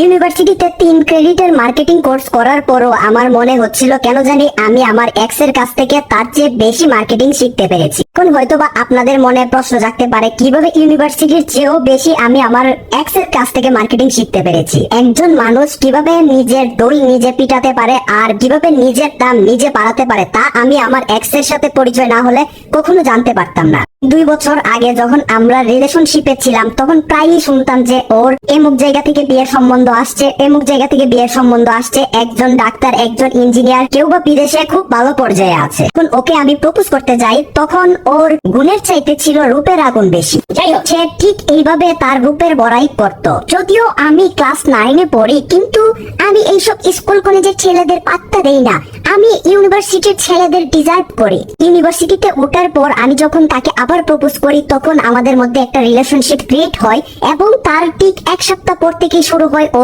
ইউনিভার্সিটিতে 3 ক্রেডিটের marketing course করার পরও আমার মনে হচ্ছিল কেন জানি আমি আমার এক্স এর কাছ থেকে তার চেয়ে বেশি মার্কেটিং শিখতে পেরেছি। এখন হয়তোবা আপনাদের মনে প্রশ্ন জাগতে পারে কিভাবে ইউনিভার্সিটির চেয়েও বেশি আমি আমার এক্স এর কাছ থেকে মার্কেটিং শিখতে পেরেছি। একজন মানুষ কিভাবে নিজের দড়ি নিজে পিটাতে পারে আর কিভাবে নিজের দাম নিজে বাড়াতে পারে তা আমি আমার এক্স এর সাথে পরিচয় না হলে কখনো জানতে পারতাম না। 2 বছর আগে যখন আমরা রিলেশনশিপে ছিলাম তখন প্রায়ই শুনতাম যে ওর এমুক জায়গা থেকে বিয়ের সম্বন্ধ আসছে, এমুক জায়গা থেকে বিয়ের সম্বন্ধ আসছে, একজন ডাক্তার, একজন ইঞ্জিনিয়ার, কেউ বা বিদেশে খুব ভালো পর্যায়ে আছে। এখন ওকে আমি প্রপোজ করতে যাই তখন ওর গুণের চাইতে ছিল রূপের আগুন বেশি। যাই হোক, সে ঠিক এইভাবে তার রূপের বড়াই করত। যদিও আমি ক্লাস 9-এ পড়ি কিন্তু আমি এইসব স্কুল কলেজের ছেলেদের পাত্তা দেই না, আমি ইউনিভার্সিটির ছেলেদের ডিজার্ভ করি। ইউনিভার্সিটিতে ওঠার পর আমি যখন তাকে আবার প্রপোজ করি তখন আমাদের মধ্যে একটা রিলেশনশিপ ক্রিয়েট হয় এবং তার ঠিক 1 সপ্তাহ পর থেকেই শুরু হয়